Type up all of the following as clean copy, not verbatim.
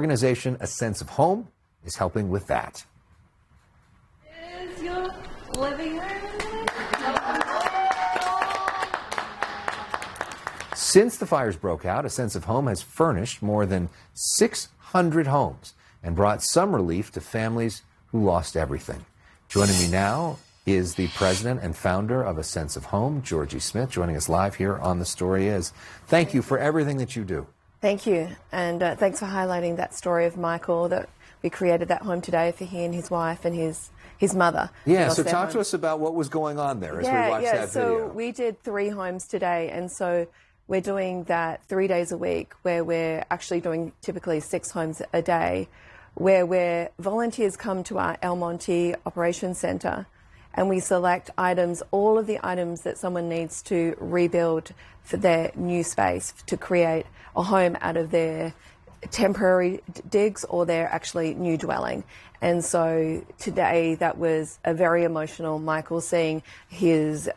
Organization A Sense of Home is helping with that. Is your living room? Since the fires broke out, A Sense of Home has furnished more than 600 homes and brought some relief to families who lost everything. Joining me now is the president and founder of A Sense of Home, Georgie Smith, joining us live here on The Story Is. Thank you for everything that you do. Thank you, and thanks for highlighting that story of Michael, that we created that home today for he and his wife and his mother. Yeah, so talk to us about what was going on there as we watched that video. So we did 3 homes today, and so we're doing that 3 days a week, where we're actually doing typically 6 homes a day, where volunteers come to our El Monte Operations Center, and we select items, all of the items that someone needs to rebuild for their new space, to create a home out of their temporary digs or their actually new dwelling. And so today that was a very emotional Michael, seeing his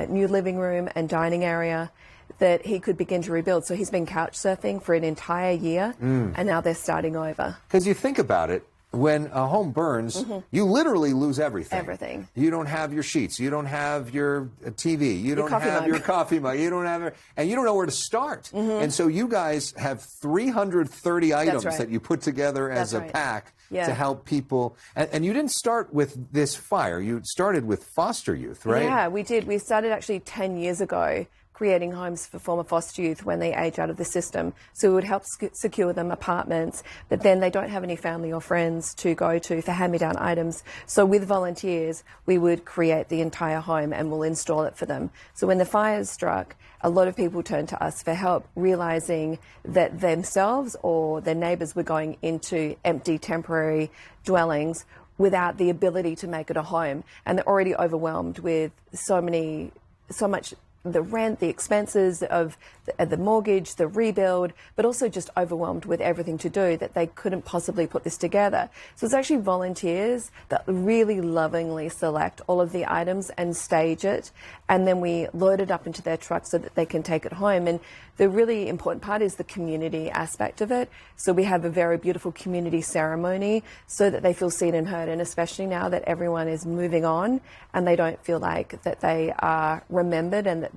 new living room and dining area that he could begin to rebuild. So he's been couch surfing for an entire year, and now they're starting over. Because you think about it, when a home burns, you literally lose everything. Everything. You don't have your sheets. You don't have your TV. You don't have your coffee mug. You don't have, and you don't know where to start. And so you guys have 330 items that you put together as a pack to help people. And you didn't start with this fire. You started with foster youth, right? Yeah, we did. We started actually 10 years ago, creating homes for former foster youth when they age out of the system. So we would help secure them apartments, but then they don't have any family or friends to go to for hand-me-down items. So with volunteers, we would create the entire home and we'll install it for them. So when the fires struck, a lot of people turned to us for help, realizing that themselves or their neighbours were going into empty temporary dwellings without the ability to make it a home. And they're already overwhelmed with so much the rent, the expenses of the mortgage, the rebuild, but also just overwhelmed with everything to do, that they couldn't possibly put this together. So it's actually volunteers that really lovingly select all of the items and stage it, and then we load it up into their truck so that they can take it home. And the really important part is the community aspect of it. So we have a very beautiful community ceremony so that they feel seen and heard, and especially now that everyone is moving on and they don't feel like that they are remembered and that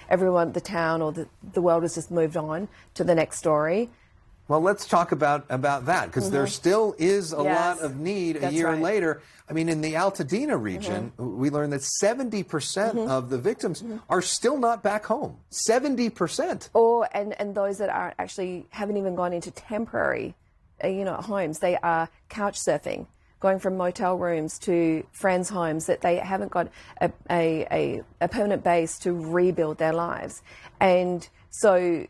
everyone, the town or the world has just moved on to the next story. Well, let's talk about that, because there still is a lot of need a year later. I mean, in the Altadena region, we learned that 70% of the victims are still not back home. 70%. And those that are actually haven't even gone into temporary, homes. They are couch surfing, going from motel rooms to friends' homes, that they haven't got a permanent base to rebuild their lives. And so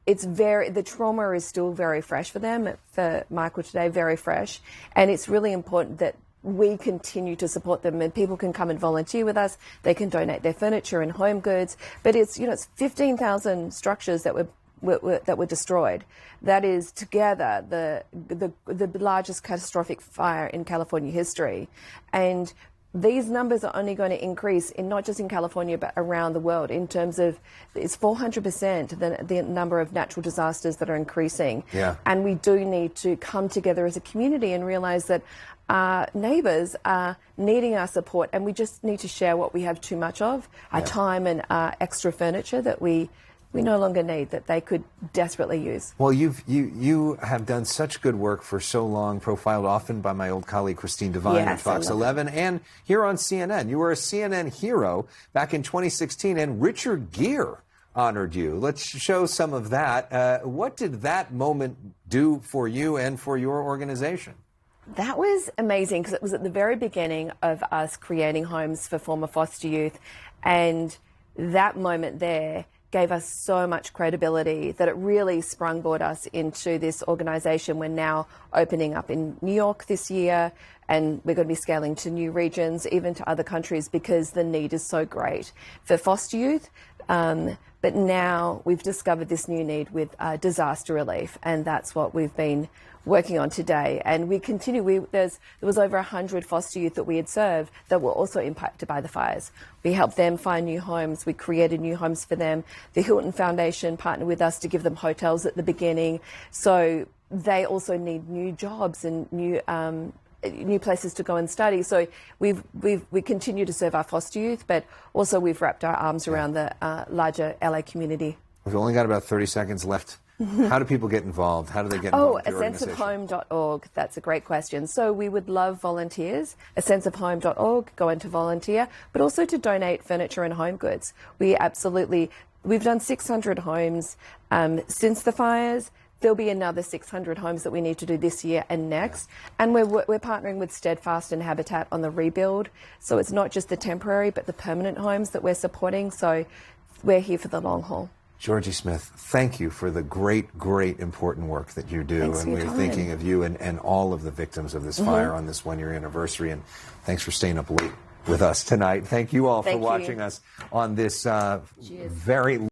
the trauma is still very fresh for them, for Michael today, very fresh. And it's really important that we continue to support them, and people can come and volunteer with us. They can donate their furniture and home goods. But it's 15,000 structures that were destroyed. That is together the largest catastrophic fire in California history. And these numbers are only going to increase in not just in California but around the world. In terms of, it's 400% the number of natural disasters that are increasing. Yeah. And we do need to come together as a community and realize that our neighbours are needing our support, and we just need to share what we have too much of, our time and our extra furniture that we no longer need, that they could desperately use. Well, you have done such good work for so long, profiled often by my old colleague Christine Devine at Fox 11 and here on CNN. You were a CNN hero back in 2016, and Richard Gere honored you. Let's show some of that. What did that moment do for you and for your organization? That was amazing, because it was at the very beginning of us creating homes for former foster youth, and that moment there gave us so much credibility that it really sprungboard us into this organisation. We're now opening up in New York this year, and we're going to be scaling to new regions, even to other countries, because the need is so great for foster youth. But now we've discovered this new need with disaster relief, and that's what we've been working on today. And we continue. There was over 100 foster youth that we had served that were also impacted by the fires. We helped them find new homes. We created new homes for them. The Hilton Foundation partnered with us to give them hotels at the beginning. So they also need new jobs and new places to go and study. So we continue to serve our foster youth, but also we've wrapped our arms around the larger LA community. We've only got about 30 seconds left. How do people get involved? How do they get involved with your organization? asenseofhome.org. That's a great question. So we would love volunteers. asenseofhome.org, go in to volunteer, but also to donate furniture and home goods. We've done 600 homes since the fires. There'll be another 600 homes that we need to do this year and next. And we're partnering with Steadfast and Habitat on the rebuild. So it's not just the temporary, but the permanent homes that we're supporting. So we're here for the long haul. Georgie Smith, thank you for the great, important work that you do. Thanks for your we're time. thinking of you and all of the victims of this fire on this one-year anniversary. And thanks for staying up late with us tonight. Thank you all for watching us on this very